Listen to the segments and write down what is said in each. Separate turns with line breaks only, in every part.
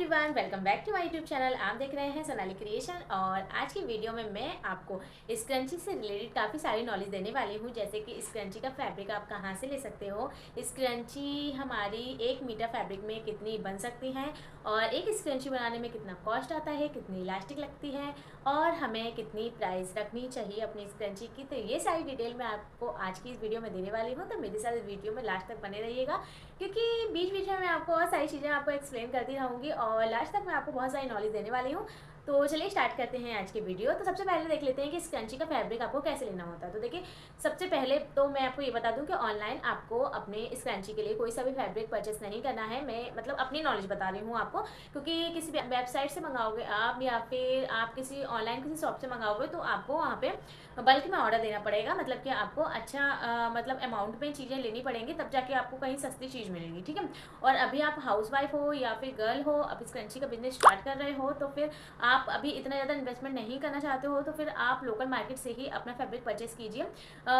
Everyone, welcome back to my YouTube channel. आप देख रहे हैं सोनाली क्रिएशन। और आज की वीडियो में मैं आपको स्क्रंची से रिलेटेड काफ़ी सारी नॉलेज देने वाली हूँ, जैसे कि स्क्रंची का फैब्रिक आप कहाँ से ले सकते हो, स्क्रंची हमारी 1 मीटर फैब्रिक में कितनी बन सकती हैं, और एक स्क्रंची बनाने में कितना कॉस्ट आता है, कितनी इलास्टिक लगती है, और हमें कितनी प्राइस रखनी चाहिए अपनी स्क्रंची की। तो ये सारी डिटेल मैं आपको आज की इस वीडियो में देने वाली हूँ, तो मेरे साथ इस वीडियो में लास्ट तक बने रहिएगा, क्योंकि बीच बीच में मैं आपको बहुत सारी चीज़ें आपको एक्सप्लेन करती रहूँगी और लास्ट तक मैं आपको बहुत सारी नॉलेज देने वाली हूँ। तो चलिए स्टार्ट करते हैं आज की वीडियो। तो सबसे पहले देख लेते हैं कि स्क्रंची का फैब्रिक आपको कैसे लेना होता है। तो देखिए, सबसे पहले तो मैं आपको ये बता दूं कि ऑनलाइन आपको अपने स्क्रंची के लिए कोई सा भी फैब्रिक परचेस नहीं करना है। मैं मतलब अपनी नॉलेज बता रही हूँ आपको, क्योंकि किसी वेबसाइट से मंगाओगे आप या फिर आप किसी ऑनलाइन किसी शॉप से मंगाओगे तो आपको वहाँ पे बल्क में ऑर्डर देना पड़ेगा। मतलब कि आपको अच्छा मतलब अमाउंट में चीज़ें लेनी पड़ेंगी, तब जाके आपको कहीं सस्ती चीज़ मिलेगी, ठीक है। और अभी आप हाउसवाइफ हो या फिर गर्ल हो, आप स्क्रंची का बिजनेस स्टार्ट कर रहे हो, तो फिर आप अभी इतना ज़्यादा इन्वेस्टमेंट नहीं करना चाहते हो, तो फिर आप लोकल मार्केट से ही अपना फैब्रिक परचेस कीजिए।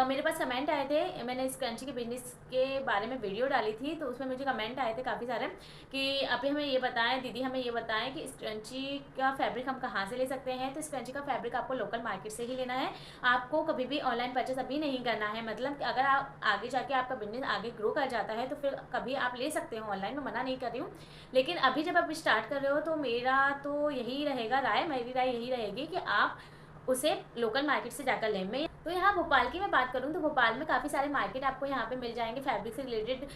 मेरे पास कमेंट आए थे, मैंने स्क्रंची के बिजनेस के बारे में वीडियो डाली थी, तो उसमें मुझे कमेंट आए थे काफ़ी सारे कि अभी हमें ये बताएं दीदी, हमें ये बताएं कि स्क्रंची का फैब्रिक हम कहाँ से ले सकते हैं। तो स्क्रंची का फैब्रिक आपको लोकल मार्केट से ही लेना है, आपको कभी भी ऑनलाइन परचेस अभी नहीं करना है। मतलब कि अगर आप आगे जाके आपका बिजनेस आगे ग्रो कर जाता है तो फिर कभी आप ले सकते हो ऑनलाइन, मैं मना नहीं कर रही हूँ। लेकिन अभी जब आप स्टार्ट कर रहे हो तो मेरा तो यही रहेगा राय, मेरी राय यही रहेगी कि आप उसे लोकल मार्केट से जाकर लें। मैं तो यहाँ भोपाल की मैं बात करूँ तो भोपाल में काफ़ी सारे मार्केट आपको यहाँ पे मिल जाएंगे फैब्रिक से रिलेटेड,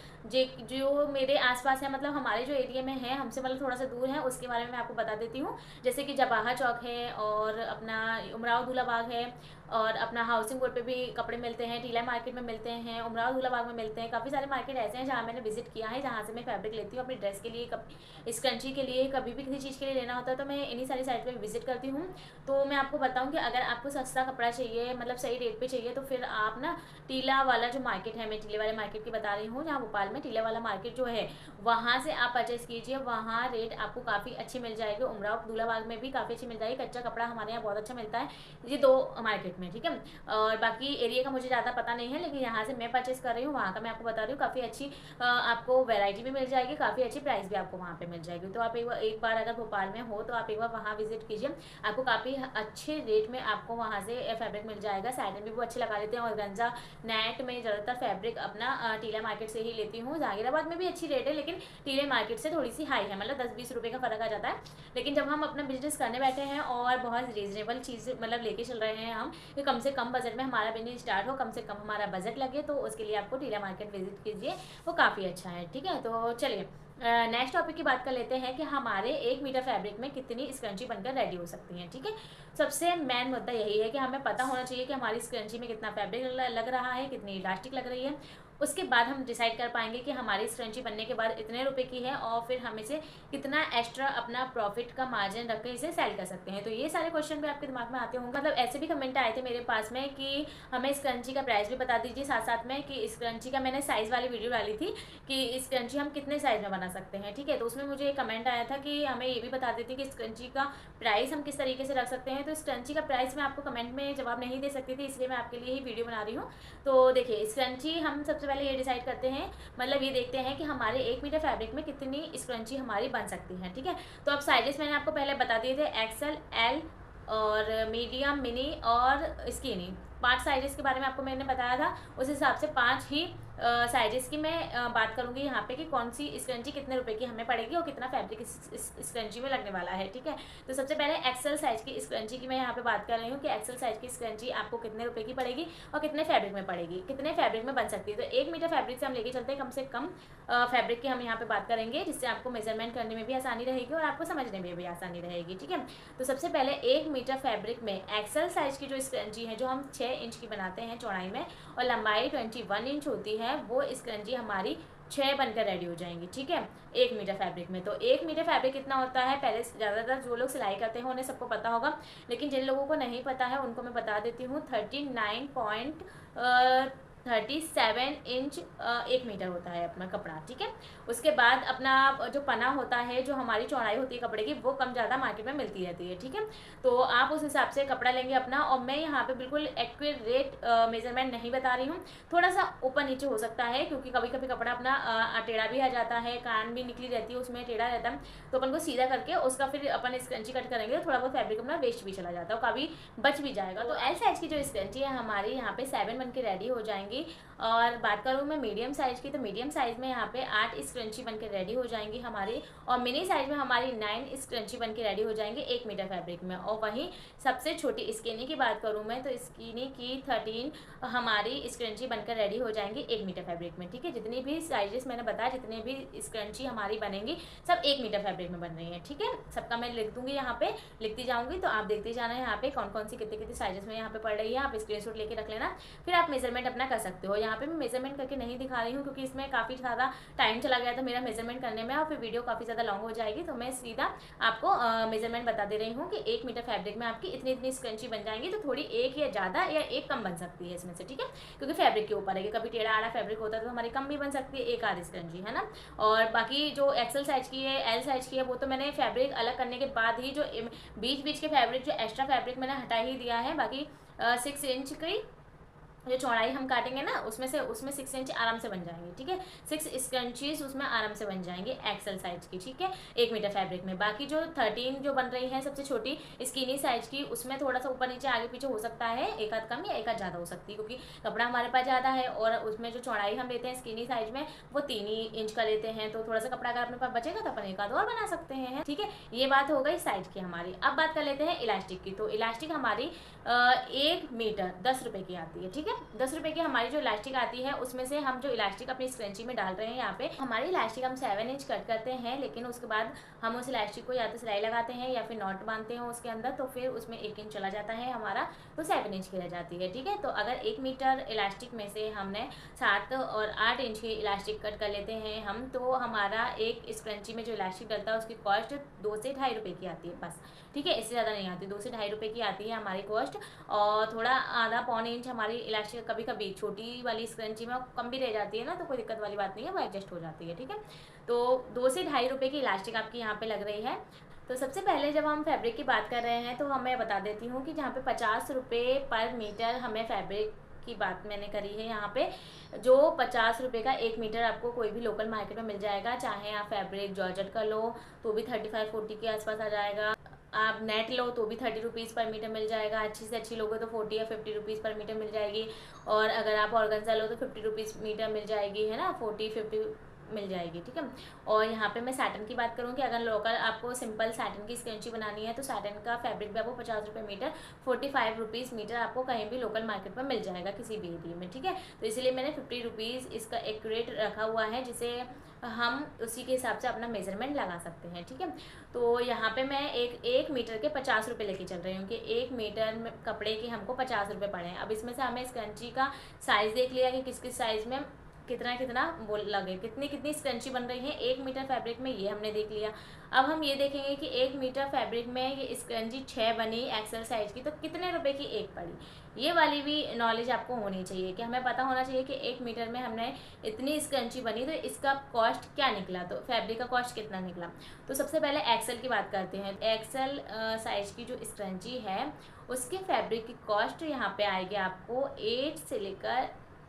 जो मेरे आसपास है, मतलब हमारे जो एरिया में है, हमसे मतलब थोड़ा सा दूर है, उसके बारे में मैं आपको बता देती हूँ। जैसे कि जवाहा चौक है, और अपना उमराव दूल्हा बाग है, और अपना हाउसिंग बोर्ड पे भी कपड़े मिलते हैं, टीला मार्केट में मिलते हैं, उमराव दूल्हा बाग में मिलते हैं। काफ़ी सारे मार्केट ऐसे हैं जहाँ मैंने विजिट किया है, जहाँ से मैं फैब्रिक लेती हूँ अपनी ड्रेस के लिए, स्क्रंची के लिए, कभी भी किसी चीज़ के लिए लेना होता है तो मैं इन्हीं सारी साइट पर विजिट करती हूँ। तो मैं आपको बताऊँ कि अगर आपको सस्ता कपड़ा चाहिए, मतलब सही रेट पे चाहिए, तो फिर आप ना टीला वाला जो मार्केट है, मैं टीले वाले मार्केट की बता रही हूँ, जहाँ भोपाल में टीला वाला मार्केट जो है, वहाँ से आप परचेस कीजिए। वहाँ रेट आपको काफ़ी अच्छी मिल जाएगी। उमराव दूल्हा बाग में भी काफ़ी अच्छी मिल जाएगी। कच्चा कपड़ा हमारे यहाँ बहुत अच्छा मिलता है, ये दो मार्केट में, ठीक है। और बाकी एरिया का मुझे ज़्यादा पता नहीं है, लेकिन यहाँ से मैं परचेस कर रही हूँ, वहाँ का मैं आपको बता रही हूँ। काफ़ी अच्छी आपको वैरायटी भी मिल जाएगी, काफ़ी अच्छी प्राइस भी आपको वहाँ पे मिल जाएगी। तो आप एक बार अगर भोपाल में हो तो आप एक बार वहाँ विजिट कीजिए, आपको काफ़ी अच्छे रेट में आपको वहाँ से फैब्रिक मिल जाएगा। साइडन भी वो अच्छे लगा लेते हैं, और गंजा नेट में ज़्यादातर फैब्रिक अपना टीला मार्केट से ही लेती हूँ। जहांगीराबाद में भी अच्छी रेट है, लेकिन टीले मार्केट से थोड़ी सी हाई है, मतलब 10-20 रुपये का फ़र्क आ जाता है। लेकिन जब हम अपना बिजनेस करने बैठे हैं और बहुत रीजनेबल चीज़ मतलब लेके चल रहे हैं हम, कि कम से कम बजट में हमारा बिजनेस स्टार्ट हो, कम से कम हमारा बजट लगे, तो उसके लिए आपको टीला मार्केट विजिट कीजिए, वो काफ़ी अच्छा है, ठीक है। तो चलिए नेक्स्ट टॉपिक की बात कर लेते हैं कि हमारे 1 मीटर फैब्रिक में कितनी स्क्रंची बनकर रेडी हो सकती है, ठीक है। सबसे मेन मुद्दा यही है कि हमें पता होना चाहिए कि हमारी स्क्रंची में कितना फैब्रिक लग रहा है, कितनी इलास्टिक लग रही है। उसके बाद हम डिसाइड कर पाएंगे कि हमारी स्क्रंची बनने के बाद इतने रुपए की है, और फिर हम इसे कितना एक्स्ट्रा अपना प्रॉफिट का मार्जिन रख के इसे सेल कर सकते हैं। तो ये सारे क्वेश्चन भी आपके दिमाग में आते होंगे। मतलब ऐसे भी कमेंट आए थे मेरे पास में कि हमें स्क्रंची का प्राइस भी बता दीजिए, साथ साथ में कि स्क्रंची का मैंने साइज़ वाली वीडियो डाली थी कि स्क्रंची हम कितने साइज़ में बना सकते हैं, ठीक है। तो उसमें मुझे एक कमेंट आया था कि हमें ये भी बता देती कि स्क्रंची का प्राइस हम किस तरीके से रख सकते हैं। तो स्क्रंची का प्राइस मैं आपको कमेंट में जवाब नहीं दे सकती थी, इसलिए मैं आपके लिए ही वीडियो बना रही हूँ। तो देखिए, स्क्रंची हम सबसे पहले ये डिसाइड करते हैं, मतलब ये देखते हैं कि हमारे 1 मीटर फैब्रिक में कितनी स्क्रंची हमारी बन सकती है, ठीक है। तो अब साइजेस मैंने आपको पहले बता दिए थे, एक्सल, एल और मीडियम, मिनी और स्किनी। 5 साइजेस के बारे में आपको मैंने बताया था, उस हिसाब से 5 ही साइजेस की मैं बात करूंगी यहाँ पे कि कौन सी स्क्रंची कितने रुपए की हमें पड़ेगी और कितना फैब्रिक इस स्क्रंची में लगने वाला है, ठीक है। तो सबसे पहले एक्सल साइज की स्क्रंची की मैं यहाँ पे बात कर रही हूँ कि एक्सल साइज की स्क्रंची आपको कितने रुपए की पड़ेगी और कितने फैब्रिक में पड़ेगी, कितने फैब्रिक में बन सकती है। तो 1 मीटर फैब्रिक से हम लेके चलते हैं, कम से कम फैब्रिक की हम यहाँ पे बात करेंगे, जिससे आपको मेजरमेंट करने में भी आसानी रहेगी और आपको समझने में भी आसानी रहेगी, ठीक है। तो सबसे पहले 1 मीटर फैब्रिक में एक्सल साइज की जो स्क्रंची है, जो हम 6 इंच की बनाते हैं चौड़ाई में, और लंबाई 21 इंच होती है, वो स्क्रंची हमारी 6 बनकर रेडी हो जाएंगी, ठीक है, 1 मीटर फैब्रिक में। तो 1 मीटर फैब्रिक कितना होता है, पहले ज़्यादातर जो लोग सिलाई करते हैं उन्हें सबको पता होगा, लेकिन जिन लोगों को नहीं पता है उनको मैं बता देती हूँ। 39.2 37 इंच 1 मीटर होता है अपना कपड़ा, ठीक है। उसके बाद अपना जो पना होता है, जो हमारी चौड़ाई होती है कपड़े की, वो कम ज़्यादा मार्केट में मिलती रहती है, ठीक है। तो आप उस हिसाब से कपड़ा लेंगे अपना। और मैं यहाँ पे बिल्कुल एक्यूरेट मेजरमेंट नहीं बता रही हूँ, थोड़ा सा ऊपर नीचे हो सकता है, क्योंकि कभी कभी कपड़ा अपना टेढ़ा भी आ जाता है, कान भी निकली रहती है, उसमें टेढ़ा रहता है, तो अपन को सीधा करके उसका फिर अपन स्क्रंची कट करेंगे तो थोड़ा बहुत फैब्रिक अपना वेस्ट भी चला जाता है और कभी बच भी जाएगा। तो एल साइज की जो स्क्रंची है हमारी यहाँ पे 7 बन के रेडी हो जाएंगी। और बात करूँ मैं मीडियम साइज़ की, तो मीडियम साइज़ में यहाँ पे 8 स्क्रंची बन के रेडी हो जाएंगी हमारी। और मिनी साइज़ में हमारी 9 स्क्रंची बन के रेडी हो जाएंगे 1 मीटर फैब्रिक में। और वहीं सबसे छोटी स्किनी की बात करूँ मैं, तो स्किनी की 13 हमारी स्क्रंची बनकर रेडी हो जाएंगी 1 मीटर फैब्रिक में, ठीक है। जितनी भी साइजेस मैंने बताया, जितने भी स्क्रंची हमारी बनेंगी, सब 1 मीटर फैब्रिक में बन रही है, ठीक है। सबका मैं लिख दूंगी, यहाँ पे लिखती जाऊंगी, तो आप देखते जाना यहाँ पे कौन कौन सी कितने कितने साइजेस में यहाँ पे पड़ रही है। आप स्क्रीनशॉट लेके रख लेना, फिर आप मेजरमेंट अपना कर सकते हो। यहाँ पे मैं मेजरमेंट करके नहीं दिखा रही हूँ, क्योंकि इसमें काफ़ी ज़्यादा टाइम चला गया था मेरा मेजरमेंट करने में, और फिर वीडियो काफ़ी ज़्यादा लॉन्ग हो जाएगी। तो मैं सीधा आपको मेजरमेंट बता दे रही हूँ कि 1 मीटर फैब्रिक में आपकी इतनी इतनी स्क्रंची बन जाएंगी। तो थोड़ी एक या ज़्यादा या एक कम बन सकती है इसमें से, ठीक है, क्योंकि फैब्रिक के ऊपर है कि कभी टेढ़ा आड़ा फैब्रिक होता है तो हमारी कम भी बन सकती है, एक आधी स्क्रंची, है ना। और बाकी जो एक्सेल साइज की है, एल साइज की है, वो तो मैंने फैब्रिक अलग करने के बाद ही, जो बीच बीच के फैब्रिक, जो एक्स्ट्रा फैब्रिक मैंने हटा ही दिया है। बाकी 6 इंच की जो चौड़ाई हम काटेंगे ना, उसमें 6 इंच आराम से बन जाएंगे, ठीक है। 6 स्क्रंचीज उसमें आराम से बन जाएंगे एक्सेल साइज की, ठीक है, 1 मीटर फैब्रिक में। बाकी जो 13 जो बन रही है सबसे छोटी स्किनी साइज की, उसमें थोड़ा सा ऊपर नीचे आगे पीछे हो सकता है, एक आध कम या एक आध ज़्यादा हो सकती है, क्योंकि कपड़ा हमारे पास ज़्यादा है। और उसमें जो चौड़ाई हम लेते हैं स्किनी साइज में, वो 3 ही इंच का लेते हैं, तो थोड़ा सा कपड़ा अगर अपने पास बचेगा तो अपन एक आध और बना सकते हैं, ठीक है। ये बात हो गई साइज की हमारी। अब बात कर लेते हैं इलास्टिक की। तो इलास्टिक हमारी 1 मीटर 10 रुपये की आती है, ठीक है। 10 रुपये की हमारी जो इलास्टिक आती है, उसमें से हम जो इलास्टिक अपनी स्क्रंची में डाल रहे हैं, यहाँ पे हमारी इलास्टिक हम 7 इंच कट करते हैं, लेकिन उसके बाद हम उस इलास्टिक को या तो सिलाई लगाते हैं या फिर नॉट बांधते हैं उसके अंदर, तो फिर उसमें 1 इंच चला जाता है हमारा, तो 7 इंच की रह जाती है, ठीक है। तो अगर 1 मीटर इलास्टिक में से हमने 7 और 8 इंच की इलास्टिक कट कर लेते हैं हम, तो हमारा एक स्क्रंची में जो इलास्टिक डलता है उसकी कॉस्ट 2 से 2.5 रुपये की आती है बस, ठीक है। इससे ज़्यादा नहीं आती, 2 से 2.5 रुपये की आती है हमारी कॉस्ट। और थोड़ा आधा पौने इंच हमारी इलास्टिक कभी कभी छोटी वाली स्क्रंची में कम भी रह जाती है ना, तो कोई दिक्कत वाली बात नहीं है, वो एडजस्ट हो जाती है, ठीक है। तो 2 से 2.5 रुपये की इलास्टिक आपकी यहाँ पे लग रही है। तो सबसे पहले जब हम फैब्रिक की बात कर रहे हैं, तो हमें बता देती हूँ कि जहाँ पे 50 रुपये पर मीटर हमें फैब्रिक की बात मैंने करी है, यहाँ पे जो 50 रुपये का 1 मीटर आपको कोई भी लोकल मार्केट में मिल जाएगा। चाहे आप फैब्रिक जॉर्जेट का लो तो भी 35-40 के आसपास आ जाएगा, आप नेट लो तो भी 30 रुपीज़ पर मीटर मिल जाएगा, अच्छी से अच्छी लोगे तो 40 या 50 रुपीज़ पर मीटर मिल जाएगी। और अगर आप ऑर्गेन्जा लो तो 50 रुपीज़ मीटर मिल जाएगी, है ना, 40-50 मिल जाएगी, ठीक है। और यहाँ पे मैं साटन की बात करूँ कि अगर लोकल आपको सिंपल साटन की स्क्रंची बनानी है, तो साटन का फैब्रिक भी आपको 50 रुपये मीटर, 45 रुपीज़ मीटर आपको कहीं भी लोकल मार्केट में मिल जाएगा किसी भी एरिया में, ठीक है। तो इसीलिए मैंने 50 रुपीज़ इसका एक्यूरेट रखा हुआ है, जिसे हम उसी के हिसाब से अपना मेजरमेंट लगा सकते हैं, ठीक है। तो यहाँ पे मैं एक मीटर के 50 रुपये लेके चल रही हूँ कि 1 मीटर में कपड़े के हमको 50 रुपये पड़े हैं। अब इसमें से हमें स्क्रंची का साइज़ देख लिया कि किस किस साइज़ में कितना कितना वो लगे, कितनी कितनी स्क्रंची बन रही है 1 मीटर फैब्रिक में, ये हमने देख लिया। अब हम ये देखेंगे कि 1 मीटर फैब्रिक में ये स्क्रंची 6 बनी एक्सेल साइज की, तो कितने रुपए की एक पड़ी। ये वाली भी नॉलेज आपको होनी चाहिए कि हमें पता होना चाहिए कि 1 मीटर में हमने इतनी स्क्रंची बनी, तो इसका कॉस्ट क्या निकला, तो फैब्रिक का कॉस्ट कितना निकला। तो सबसे पहले एक्सेल की बात करते हैं। एक्सेल साइज की जो स्क्रंची है, उसके फैब्रिक की कॉस्ट यहाँ पे आएगी आपको 8 से लेकर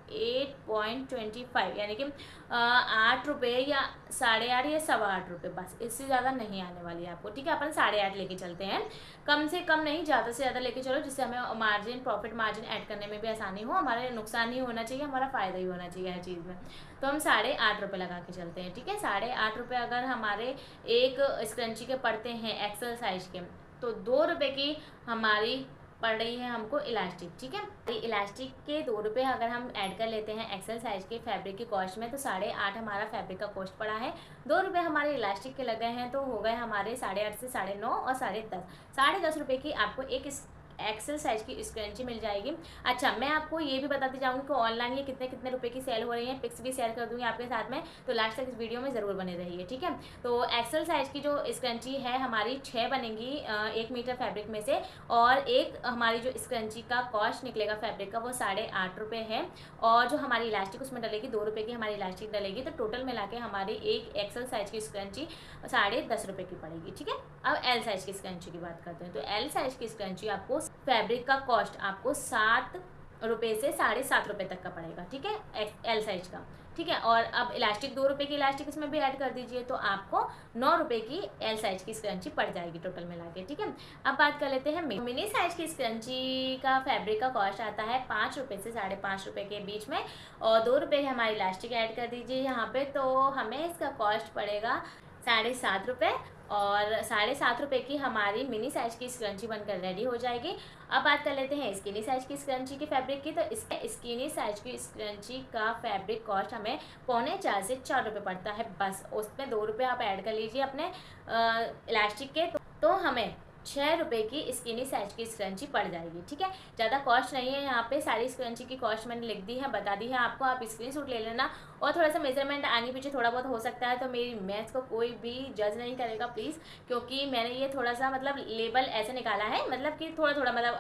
8.25, यानी कि 8 रुपये या 8.5 या 8.25 रुपये, बस इससे ज़्यादा नहीं आने वाली है आपको, ठीक है। अपन 8.5 लेके चलते हैं, कम से कम नहीं, ज़्यादा से ज़्यादा लेके चलो, जिससे हमें मार्जिन, प्रॉफिट मार्जिन ऐड करने में भी आसानी हो, हमारे नुकसान नहीं होना चाहिए, हमारा फ़ायदा ही होना चाहिए हर चीज़ में। तो हम 8.5 रुपये लगा के चलते हैं, ठीक है। 8.5 रुपये अगर हमारे एक स्क्रंची के पड़ते हैं एक्सेल साइज के, तो 2 रुपये की हमारी पड़ रही है हमको इलास्टिक, ठीक है। इलास्टिक के 2 रुपये अगर हम ऐड कर लेते हैं एक्सेल साइज के फैब्रिक की कॉस्ट में, तो 8.5 हमारा फैब्रिक का कॉस्ट पड़ा है। 2 रुपये हमारे इलास्टिक के लग गए हैं, तो हो गए हमारे 8.5 से 9.5 और 10.5 रुपये की आपको एक एक्सेल साइज की स्क्रंची मिल जाएगी। अच्छा, मैं आपको ये भी बताती जाऊँगी कि ऑनलाइन ये कितने कितने रुपए की सेल हो रही है, पिक्स भी शेयर कर दूँगी आपके साथ में, तो लास्ट तक इस वीडियो में ज़रूर बने रहिए, ठीक है। तो एक्सेल साइज की जो स्क्रंची है हमारी 6 बनेंगी 1 मीटर फैब्रिक में से, और एक हमारी जो स्क्रंची का कॉस्ट निकलेगा फैब्रिक का वो 8.5 रुपये है, और जो हमारी इलास्टिक उसमें डलेगी 2 रुपये की हमारी इलास्टिक डलेगी, तो टोटल मिला के हमारी एक एक्सेल साइज की स्क्रंची 10.5 रुपये की पड़ेगी, ठीक है। अब एल साइज की स्क्रंची की बात करते हैं, तो एल साइज की स्क्रंची आपको फैब्रिक का कॉस्ट आपको 7 रुपये से 7.5 रुपये तक का पड़ेगा, ठीक है, एल साइज का, ठीक है। और अब इलास्टिक 2 रुपये की इलास्टिक इसमें भी ऐड कर दीजिए, तो आपको 9 रुपये की एल साइज की स्क्रंची पड़ जाएगी टोटल मिला के, ठीक है। अब बात कर लेते हैं मिनी साइज की स्क्रंची का फैब्रिक का कॉस्ट आता है 5 रुपये से 5.5 रुपये के बीच में, और 2 रुपये की हमारी इलास्टिक ऐड कर दीजिए यहाँ पे, तो हमें इसका कॉस्ट पड़ेगा 7.5 रुपये, और 7.5 रुपये की हमारी मिनी साइज की स्क्रंची बनकर रेडी हो जाएगी। अब बात कर लेते हैं स्किनी साइज की स्क्रंची की फैब्रिक की, तो इसके स्किनी साइज की स्क्रंची का फैब्रिक कॉस्ट हमें 3.25 से 4 रुपये पड़ता है बस। उसमें 2 रुपये आप ऐड कर लीजिए अपने इलास्टिक के, तो हमें 6 रुपये की स्किनी साइज की स्क्रंची पड़ जाएगी, ठीक है। ज़्यादा कॉस्ट नहीं है यहाँ पे, सारी स्क्रंची की कॉस्ट मैंने लिख दी है, बता दी है आपको, आप स्क्रीनशॉट ले लेना, और थोड़ा सा मेजरमेंट आगे पीछे थोड़ा बहुत हो सकता है, तो मेरी मैथ्स को कोई भी जज नहीं करेगा प्लीज़, क्योंकि मैंने ये थोड़ा सा मतलब लेबल ऐसे निकाला है, मतलब कि थोड़ा थोड़ा मतलब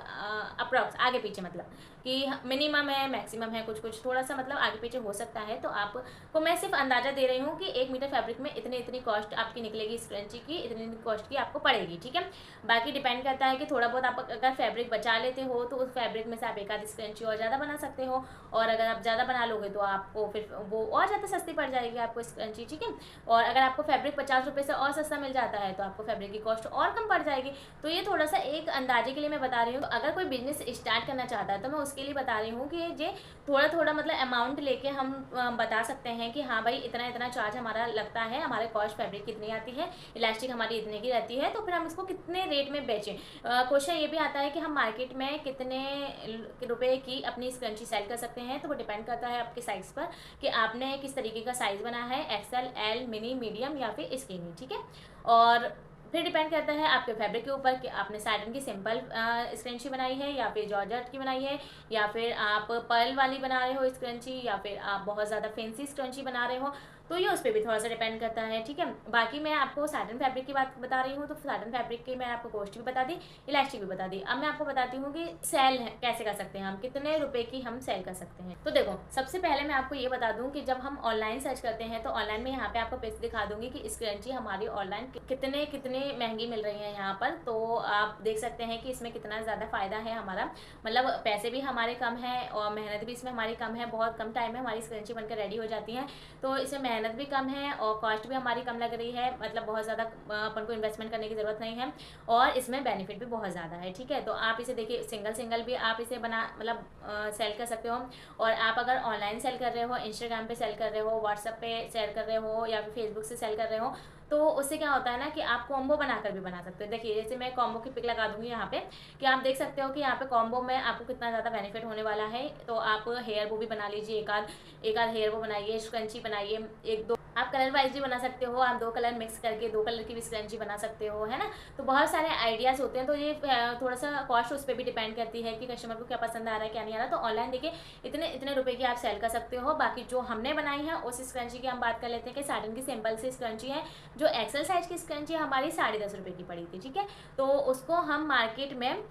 अप्रॉक्स आगे पीछे, मतलब कि मिनिमम है मैक्सिमम है, कुछ कुछ थोड़ा सा मतलब आगे पीछे हो सकता है, तो आपको मैं सिर्फ अंदाज़ा दे रही हूँ कि 1 मीटर फैब्रिक में इतनी कॉस्ट आपकी निकलेगी स्क्रंची की, इतनी कॉस्ट की आपको पड़ेगी, ठीक है। बाकी डिपेंड करता है कि थोड़ा बहुत आप अगर फैब्रिक बचा लेते हो तो उस फैब्रिक में से आप एक आधी स्क्रंची और ज़्यादा बना सकते हो, और अगर आप ज़्यादा बना लोगे तो आपको फिर वो और ज़्यादा सस्ती पड़ जाएगी आपको स्क्रंची, ठीक है। और अगर आपको फैब्रिक 50 रुपये से और सस्ता मिल जाता है तो आपको फैब्रिक की कॉस्ट और कम पड़ जाएगी। तो ये थोड़ा सा एक अंदाजे के लिए मैं बता रही हूँ, अगर कोई बिजनेस स्टार्ट करना चाहता है तो मैं उसके लिए बता रही हूँ कि ये थोड़ा थोड़ा मतलब अमाउंट लेके हम बता सकते हैं कि हाँ भाई इतना इतना चार्ज हमारा लगता है, हमारे कॉस्ट फैब्रिक कितनी आती है, इलास्टिक हमारी इतने की रहती है, तो फिर हम इसको कितने रेट में बेचें। क्वेश्चन ये भी आता है कि हम मार्केट में कितने रुपए की अपनी स्क्रंची सेल कर सकते हैं, तो वो डिपेंड करता है आपके साइज़ पर कि आपने किस तरीके का साइज़ बना है, एक्सेल, एल, मिनी, मीडियम या फिर स्किनी, ठीक है। और फिर डिपेंड करता है आपके फैब्रिक के ऊपर कि आपने साटन की सिंपल स्क्रंची बनाई है या फिर जॉर्जेट की बनाई है, या फिर आप पर्ल वाली बना रहे हो स्क्रंची, या फिर आप बहुत ज़्यादा फैंसी स्क्रंची बना रहे हो, तो ये उस पर भी थोड़ा सा डिपेंड करता है, ठीक है। बाकी मैं आपको साटन फैब्रिक की बात बता रही हूँ, तो साटन फैब्रिक की मैं आपको कॉस्ट भी बता दी, इलास्टिक भी बता दी। अब मैं आपको बताती हूँ कि सेल कैसे कर सकते हैं, हम कितने रुपए की हम सेल कर सकते हैं। तो देखो, सबसे पहले मैं आपको ये बता दूँ कि जब हम ऑनलाइन सर्च करते हैं तो ऑनलाइन में यहाँ पे आपको पेज दिखा दूंगी कि स्क्रंची हमारी ऑनलाइन कितने कितने महंगी मिल रही है यहाँ पर, तो आप देख सकते हैं कि इसमें कितना ज़्यादा फ़ायदा है हमारा, मतलब पैसे भी हमारे कम है और मेहनत भी इसमें हमारी कम है, बहुत कम टाइम में हमारी स्क्रंची बनकर रेडी हो जाती है, तो इसमें मेहनत भी कम है और कॉस्ट भी हमारी कम लग रही है, मतलब बहुत ज़्यादा अपन को इन्वेस्टमेंट करने की ज़रूरत नहीं है, और इसमें बेनिफिट भी बहुत ज़्यादा है, ठीक है। तो आप इसे देखिए, सिंगल भी आप इसे बना मतलब सेल कर सकते हो, और आप अगर ऑनलाइन सेल कर रहे हो, इंस्टाग्राम पे सेल कर रहे हो, व्हाट्सएप पे सेल कर रहे हो, या फिर फेसबुक से सेल कर रहे हो, तो उससे क्या होता है ना कि आप कॉम्बो बनाकर भी बना सकते हो। देखिए, जैसे मैं कॉम्बो की पिक लगा दूंगी यहाँ पे, कि आप देख सकते हो कि यहाँ पे कॉम्बो में आपको कितना ज़्यादा बेनिफिट होने वाला है। तो आप हेयर बो भी बना लीजिए, एक आध हेयर बो बनाइए, स्क्रंची बनाइए, एक दो आप कलर वाइज भी बना सकते हो, आप 2 कलर मिक्स करके 2 कलर की भी स्क्रंची बना सकते हो, है ना। तो बहुत सारे आइडियाज़ होते हैं, तो ये थोड़ा सा कॉस्ट उस पर भी डिपेंड करती है कि कस्टमर को क्या पसंद आ रहा है क्या नहीं आ रहा। तो ऑनलाइन देखिए इतने रुपए की आप सेल कर सकते हो। बाकी जो हमने बनाई है उस स्क्रंची की हम बात कर लेते हैं कि साटन की सिंपल सी स्क्रंची है, जो एक्सेल साइज की स्क्रंची हमारी 10.5 रुपये की पड़ी थी, ठीक है। तो उसको हम मार्केट में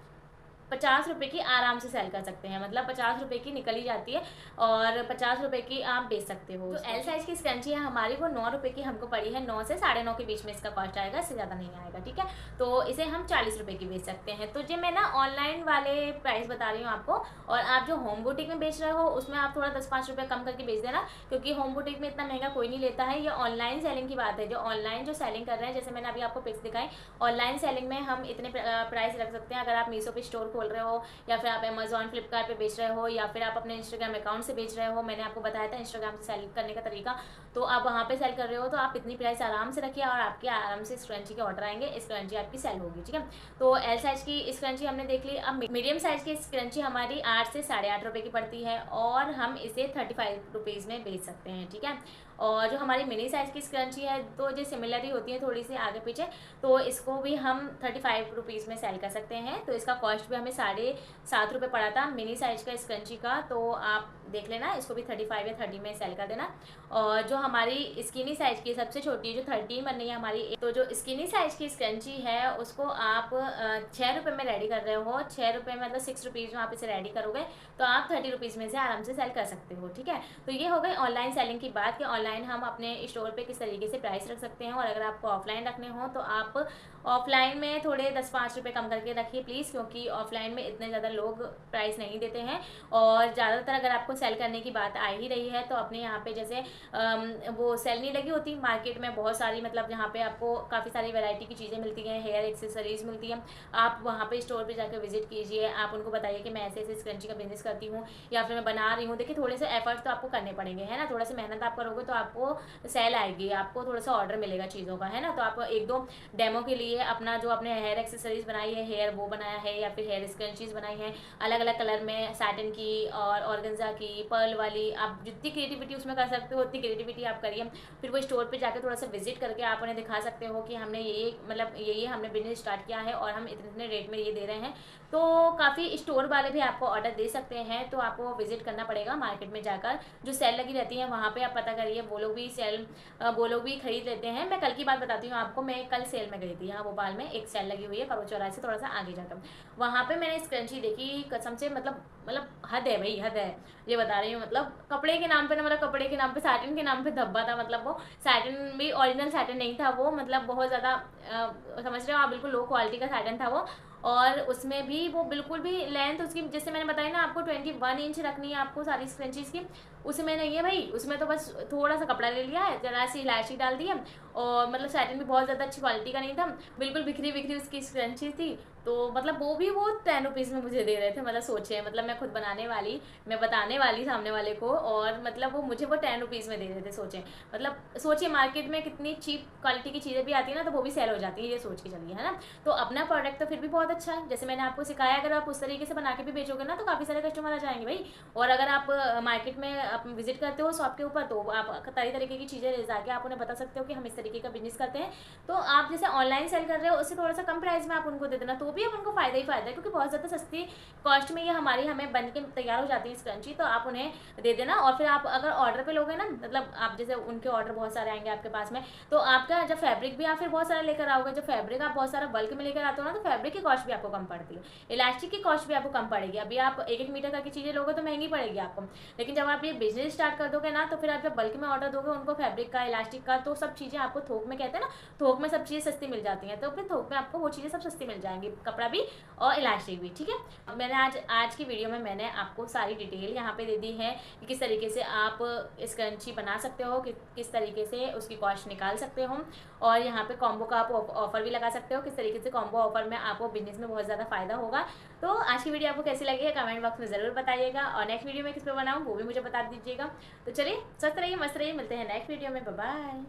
50 रुपये की आराम से सेल कर सकते हैं, मतलब 50 रुपये की निकली जाती है और 50 रुपये की आप बेच सकते हो। तो एल साइज की स्क्रंची है हमारी, वो 9 रुपये की हमको पड़ी है, 9 से 9.5 के बीच में इसका कॉस्ट आएगा, इससे ज़्यादा नहीं आएगा, ठीक है। तो इसे हम 40 रुपये की बेच सकते हैं। तो जो मैं ना ऑनलाइन वाले प्राइस बता रही हूँ आपको, और आप जो होम बुटीक में बेच रहे हो उसमें आप थोड़ा 10-5 रुपये कम करके बेच देना, क्योंकि होम बुटीक में इतना महंगा कोई नहीं लेता है। ये ऑनलाइन सेलिंग की बात है, जो ऑनलाइन जो सेलिंग कर रहे हैं, जैसे मैंने अभी आपको पिक्स दिखाई, ऑनलाइन सेलिंग में हम इतने प्राइस रख सकते हैं। अगर आप मीशो पे स्टोर खोल रहे हो, या फिर आप अमेजॉन, फ्लिपकार्ट पे बेच रहे हो, या फिर आप अपने इंस्टाग्राम अकाउंट से बेच रहे हो, मैंने आपको बताया था इंस्टाग्राम से सेल करने का तरीका, तो आप वहाँ पे सेल कर रहे हो, तो आप इतनी प्राइस आराम से रखिए और आपके आराम से स्क्रंची के ऑर्डर आएंगे, स्क्रंची आपकी सेल होगी, ठीक है। तो एल साइज की स्क्रंची हमने देख ली। अब मीडियम साइज की स्क्रंची हमारी 8 से 8.5 रुपये की पड़ती है, और हम इसे 35 रुपीज़ में बेच सकते हैं, ठीक है। और जो हमारी मिनी साइज़ की स्क्रंची है, तो जो सिमिलर ही होती है थोड़ी सी आगे पीछे, तो इसको भी हम 35 रुपीज़ में सेल कर सकते हैं। तो इसका कॉस्ट भी हमें हमें 7.5 रुपये पड़ा था मिनी साइज का स्क्रंची का। तो आप देख लेना, इसको भी 35 या 30 में सेल कर देना। और जो हमारी स्किनी साइज की सबसे छोटी जो 13 बन रही है हमारी, तो जो स्किनी साइज की स्क्रंची है उसको आप 6 रुपये में रेडी कर रहे हो। 6 रुपये मतलब 6 रुपीज़ में आप इसे रेडी करोगे तो आप 30 रुपीज़ में से आराम से सेल कर सकते हो। ठीक है, तो ये हो गई ऑनलाइन सेलिंग की बात कि ऑनलाइन हम अपने स्टोर पे किस तरीके से प्राइस रख सकते हैं। और अगर आपको ऑफलाइन रखने हो तो आप ऑफलाइन में थोड़े 10-5 रुपये कम करके रखिए प्लीज़, क्योंकि ऑफलाइन में इतने ज़्यादा लोग प्राइस नहीं देते हैं। और ज़्यादातर अगर आपको सेल करने की बात आ ही रही है तो अपने यहाँ पे जैसे वो सेल नहीं लगी होती मार्केट में बहुत सारी, मतलब जहाँ पे आपको काफ़ी सारी वैरायटी की चीज़ें मिलती हैं, हेयर एक्सेसरीज़ मिलती हैं। आप वहाँ पे स्टोर पे जाकर विजिट कीजिए, आप उनको बताइए कि मैं ऐसे ऐसे स्क्रंची का बिजनेस करती हूँ या फिर मैं बना रही हूँ। देखिए थोड़े से एफर्ट्स तो आपको करने पड़ेंगे, है ना, थोड़ा सा मेहनत आप करोगे तो आपको सेल आएगी, आपको थोड़ा सा ऑर्डर मिलेगा चीज़ों का, है ना। तो आप 1-2 डेमो के लिए अपना जो आपने हेयर एक्सेसरीज बनाई है, हेयर वो बनाया है या फिर हेयर स्क्रंचीज बनाई है अलग अलग कलर में, सैटिन की और ऑर्गेन्जा की, पर्ल वाली, आप जितनी क्रिएटिविटी उसमें कर सकते हो उतनी क्रिएटिविटी आप करिए। फिर वो स्टोर पे जाकर थोड़ा सा विजिट करके आप उन्हें दिखा सकते हो कि हमने ये मतलब ये हमने बिजनेस स्टार्ट किया है और हम इतने इतने रेट में ये दे रहे हैं। तो काफ़ी स्टोर वाले भी आपको ऑर्डर दे सकते हैं। तो आपको विजिट करना पड़ेगा मार्केट में जाकर, जो सेल लगी रहती है वहाँ पे आप पता करिए, वो लोग भी खरीद लेते हैं। मैं कल की बात बताती हूँ आपको, मैं कल सेल में गई थी, यहाँ भोपाल में एक सेल लगी हुई है करोड़ चौराहे से थोड़ा सा आगे जाकर। वहाँ पे मैंने स्क्रंची देखी, कसम से मतलब हद है भाई, हद है, ये बता रही हूँ। मतलब कपड़े के नाम पे ना, मतलब कपड़े के नाम पे, सैटिन के नाम पे धब्बा था। मतलब वो सैटिन भी ओरिजिनल सैटिन नहीं था वो, मतलब बहुत ज़्यादा समझ रहे हो आप, बिल्कुल लो क्वालिटी का सैटिन था वो। और उसमें भी वो बिल्कुल भी लेंथ उसकी, जैसे मैंने बताया ना आपको 21 इंच रखनी है आपको सारी स्क्रंचीज़ की, उसमें नहीं है भाई। उसमें तो बस थोड़ा सा कपड़ा ले लिया है, जरा सी इलायची डाल दी है, और मतलब सैटिन भी बहुत ज़्यादा अच्छी क्वालिटी का नहीं था, बिल्कुल बिखरी बिखरी उसकी स्क्रंची थी। तो मतलब वो भी वो 10 रुपीज़ में मुझे दे रहे थे। मतलब सोचे, मतलब मैं खुद बनाने वाली, मैं बताने वाली सामने वाले को, और मतलब वो मुझे वो 10 रुपीज़ में दे रहे थे। सोचें, मतलब सोचिए मार्केट में कितनी चीप क्वालिटी की चीज़ें भी आती है ना, तो वो भी सेल हो जाती है, ये सोच के चलिए, है ना। तो अपना प्रोडक्ट तो फिर भी बहुत अच्छा है, जैसे मैंने आपको सिखाया, अगर आप उस तरीके से बना के भी बेचोगे ना तो काफ़ी सारे कस्टमर आ जाएंगे भाई। और अगर आप मार्केट में आप विजिट करते हो शॉप के ऊपर, तो आप तरह तरीके की चीज़ें ले जाके आप उन्हें बता सकते हो कि हम इस तरीके का बिजनेस करते हैं। तो आप जैसे ऑनलाइन सेल कर रहे हो उससे थोड़ा सा कम प्राइस में आप उनको दे देना, तो भी आप उनको फ़ायदा ही फ़ायदा है, क्योंकि बहुत ज़्यादा सस्ती कॉस्ट में ये हमें बन के तैयार हो जाती है स्क्रंची। तो आप उन्हें दे देना। और फिर आप अगर ऑर्डर पे लोगे ना, मतलब आप जैसे उनके ऑर्डर बहुत सारे आएंगे आपके पास में, तो आपका जब फैब्रिक भी आप फिर बहुत सारा लेकर आओगे, जब फैब्रिक आप बहुत सारा बल्क में लेकर आते हो ना, तो फैब्रिक की कॉस्ट भी आपको कम पड़ती है, इलास्टिक की कॉस्ट भी आपको कम पड़ेगी। अभी आप 1-1 मीटर का की चीज़ें लोगे तो महंगी पड़ेगी आपको, लेकिन जब आप ये बिजनेस स्टार्ट कर दोगे ना, तो फिर आप जब बल्क में ऑर्डर दोगे उनको फैब्रिक का, इलास्टिक का, तो सब चीज़ें आपको थोक में, कहते हैं ना थोक में सब चीज़ें सस्ती मिल जाती हैं, तो फिर थोक में आपको वो चीज़ें सब सस्ती मिल जाएंगी, कपड़ा भी और इलास्टिक भी। ठीक है, मैंने आज की वीडियो में मैंने आपको सारी डिटेल यहाँ पे दे दी है कि किस तरीके से आप स्क्रंची बना सकते हो, किस तरीके से उसकी कॉस्ट निकाल सकते हो, और यहाँ पे कॉम्बो का आप ऑफर भी लगा सकते हो, किस तरीके से कॉम्बो ऑफर में आपको बिजनेस में बहुत ज़्यादा फायदा होगा। तो आज की वीडियो आपको कैसी लगी है कमेंट बॉक्स में ज़रूर बताइएगा, और नेक्स्ट वीडियो में किस पे बनाऊँ वो भी मुझे बता दीजिएगा। तो चलिए, स्वस्थ रहिए, मस्त रहिए, मिलते हैं नेक्स्ट वीडियो में, बाय बाय।